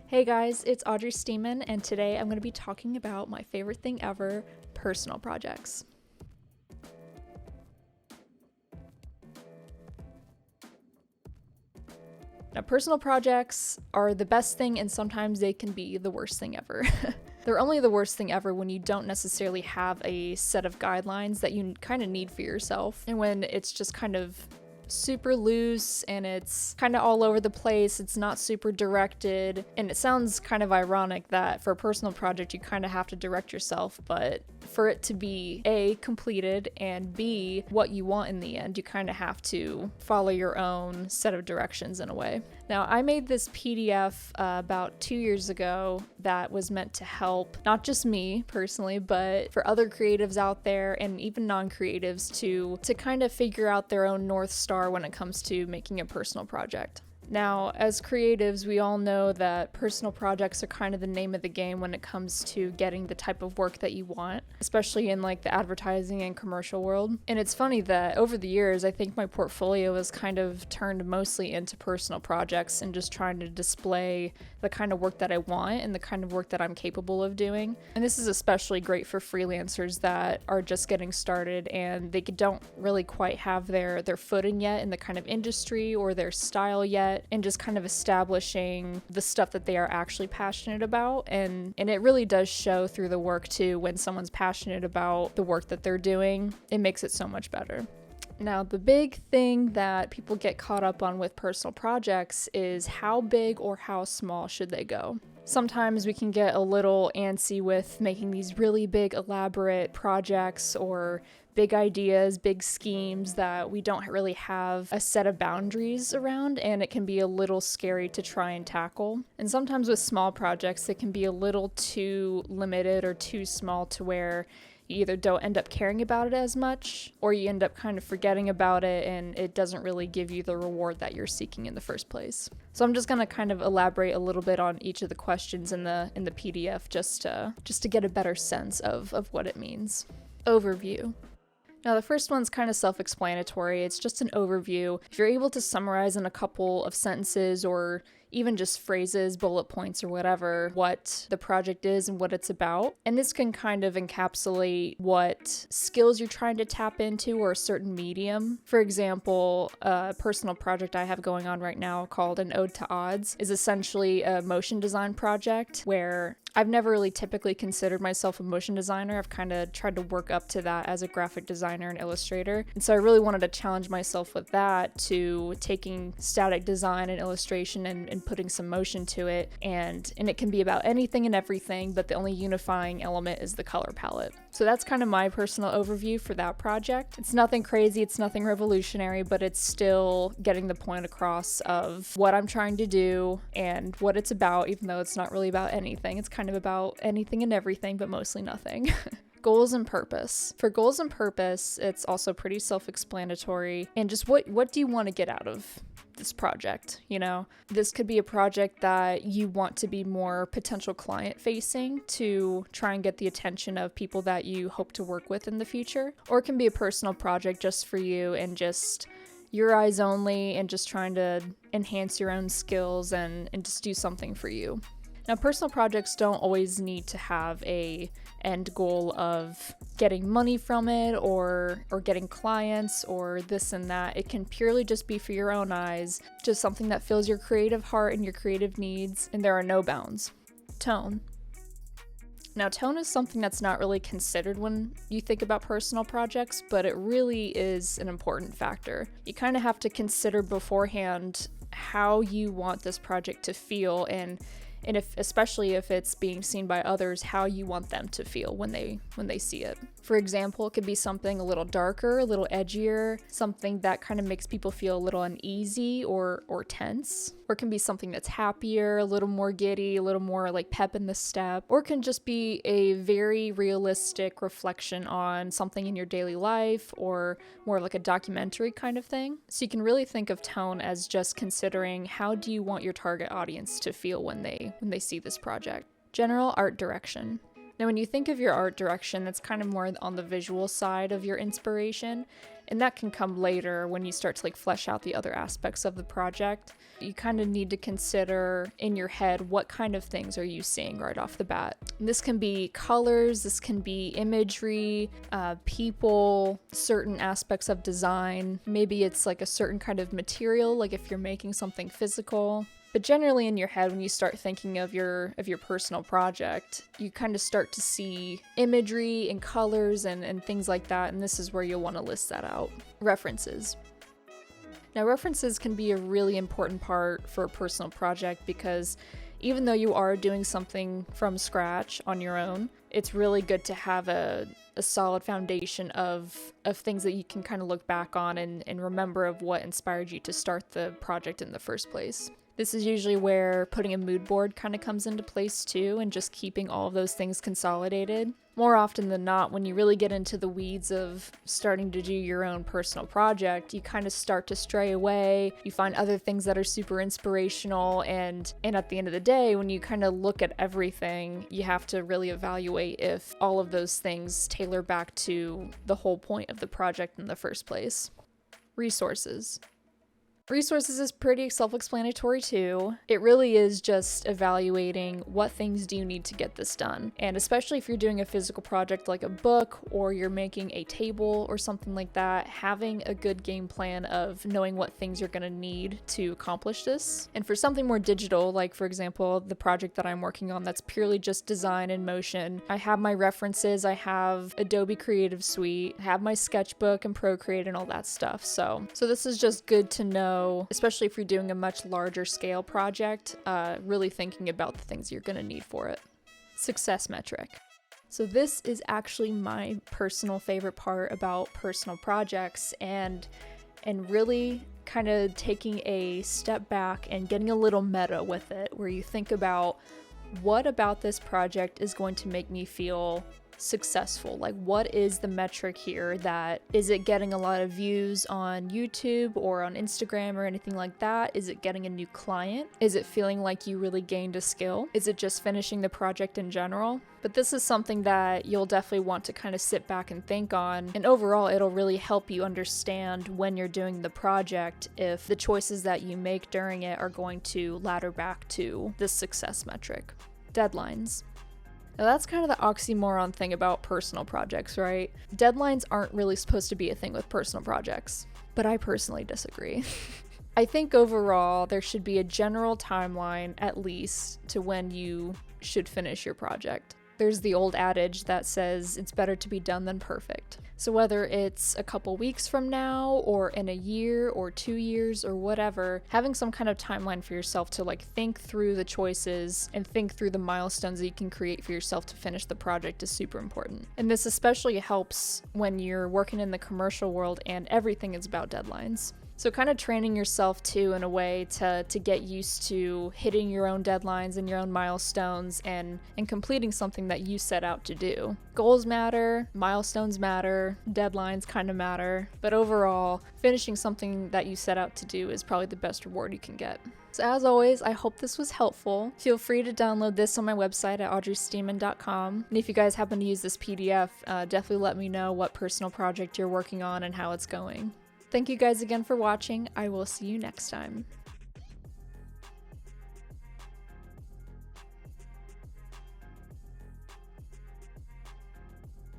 Hey guys, it's Audrey Steeman, and today I'm going to be talking about my favorite thing ever, personal projects. Now, personal projects are the best thing, and sometimes they can be the worst thing ever. They're only the worst thing ever when you don't necessarily have a set of guidelines that you kind of need for yourself, and when it's just kind of super loose and it's kind of all over the place. It's not super directed, and it sounds kind of ironic that for a personal project you kind of have to direct yourself, but for it to be A, completed, and B, what you want in the end, you kind of have to follow your own set of directions in a way. Now, I made this PDF about 2 years ago that was meant to help not just me personally, but for other creatives out there and even non-creatives to kind of figure out their own North Star when it comes to making a personal project. Now, as creatives, we all know that personal projects are kind of the name of the game when it comes to getting the type of work that you want, especially in like the advertising and commercial world. And it's funny that over the years, I think my portfolio has kind of turned mostly into personal projects and just trying to display the kind of work that I want and the kind of work that I'm capable of doing. And this is especially great for freelancers that are just getting started and they don't really quite have their footing yet in the kind of industry or their style yet, and just kind of establishing the stuff that they are actually passionate about. And it really does show through the work too. When someone's passionate about the work that they're doing, it makes it so much better. Now, the big thing that people get caught up on with personal projects is how big or how small should they go. Sometimes we can get a little antsy with making these really big, elaborate projects or big ideas, big schemes that we don't really have a set of boundaries around, and it can be a little scary to try and tackle. And sometimes with small projects, it can be a little too limited or too small to where you either don't end up caring about it as much, or you end up kind of forgetting about it and it doesn't really give you the reward that you're seeking in the first place. So I'm just going to kind of elaborate a little bit on each of the questions in the PDF just to get a better sense of what it means. Overview. Now, the first one's kind of self-explanatory. It's just an overview. If you're able to summarize in a couple of sentences or even just phrases, bullet points, or whatever, what the project is and what it's about. And this can kind of encapsulate what skills you're trying to tap into or a certain medium. For example, a personal project I have going on right now called An Ode to Odds is essentially a motion design project where I've never really typically considered myself a motion designer. I've kind of tried to work up to that as a graphic designer and illustrator. And so I really wanted to challenge myself with that, to taking static design and illustration and putting some motion to it. And it can be about anything and everything, but the only unifying element is the color palette. So that's kind of my personal overview for that project. It's nothing crazy, it's nothing revolutionary, but it's still getting the point across of what I'm trying to do and what it's about, even though it's not really about anything. It's kind of about anything and everything, but mostly nothing. Goals and purpose. For goals and purpose, it's also pretty self-explanatory. And just what do you want to get out of this project? You know, this could be a project that you want to be more potential client facing to try and get the attention of people that you hope to work with in the future. Or it can be a personal project just for you and just your eyes only and just trying to enhance your own skills and just do something for you. Now, personal projects don't always need to have a end goal of getting money from it or getting clients or this and that. It can purely just be for your own eyes, just something that fills your creative heart and your creative needs, and there are no bounds. Tone. Now, tone is something that's not really considered when you think about personal projects, but it really is an important factor. You kind of have to consider beforehand how you want this project to feel, and especially if it's being seen by others, how you want them to feel when they see it. For example, it could be something a little darker, a little edgier, something that kind of makes people feel a little uneasy or tense. Or it can be something that's happier, a little more giddy, a little more like pep in the step. Or it can just be a very realistic reflection on something in your daily life or more like a documentary kind of thing. So you can really think of tone as just considering how do you want your target audience to feel when they see this project. General art direction. Now, when you think of your art direction, that's kind of more on the visual side of your inspiration. And that can come later when you start to like flesh out the other aspects of the project. You kind of need to consider in your head what kind of things are you seeing right off the bat. And this can be colors, this can be imagery, people, certain aspects of design. Maybe it's like a certain kind of material, like if you're making something physical. But generally in your head, when you start thinking of your personal project, you kind of start to see imagery and colors and things like that, and this is where you'll want to list that out. References. Now, references can be a really important part for a personal project because even though you are doing something from scratch on your own, it's really good to have a solid foundation of things that you can kind of look back on and remember of what inspired you to start the project in the first place. This is usually where putting a mood board kind of comes into place too, and just keeping all of those things consolidated. More often than not, when you really get into the weeds of starting to do your own personal project, you kind of start to stray away. You find other things that are super inspirational, and at the end of the day, when you kind of look at everything, you have to really evaluate if all of those things tailor back to the whole point of the project in the first place. Resources. Resources is pretty self-explanatory too. It really is just evaluating what things do you need to get this done. And especially if you're doing a physical project like a book or you're making a table or something like that, having a good game plan of knowing what things you're gonna need to accomplish this. And for something more digital, like for example, the project that I'm working on that's purely just design and motion, I have my references, I have Adobe Creative Suite, I have my sketchbook and Procreate and all that stuff. So this is just good to know, especially if you're doing a much larger scale project, really thinking about the things you're going to need for it. Success metric. So this is actually my personal favorite part about personal projects, and really kind of taking a step back and getting a little meta with it, where you think about what about this project is going to make me feel successful. Like, what is the metric here? That is it getting a lot of views on YouTube or on Instagram or anything like that? Is it getting a new client? Is it feeling like you really gained a skill? Is it just finishing the project in general? But this is something that you'll definitely want to kind of sit back and think on, and overall it'll really help you understand when you're doing the project if the choices that you make during it are going to ladder back to this success metric. Deadlines. Now that's kind of the oxymoron thing about personal projects, right? Deadlines aren't really supposed to be a thing with personal projects, but I personally disagree. I think overall there should be a general timeline, at least, to when you should finish your project. There's the old adage that says it's better to be done than perfect. So whether it's a couple weeks from now or in a year or 2 years or whatever, having some kind of timeline for yourself to like think through the choices and think through the milestones that you can create for yourself to finish the project is super important. And this especially helps when you're working in the commercial world and everything is about deadlines. So kind of training yourself too in a way to get used to hitting your own deadlines and your own milestones and completing something that you set out to do. Goals matter, milestones matter, deadlines kind of matter, but overall, finishing something that you set out to do is probably the best reward you can get. So as always, I hope this was helpful. Feel free to download this on my website at audreysteeman.com. And if you guys happen to use this PDF, definitely let me know what personal project you're working on and how it's going. Thank you guys again for watching. I will see you next time.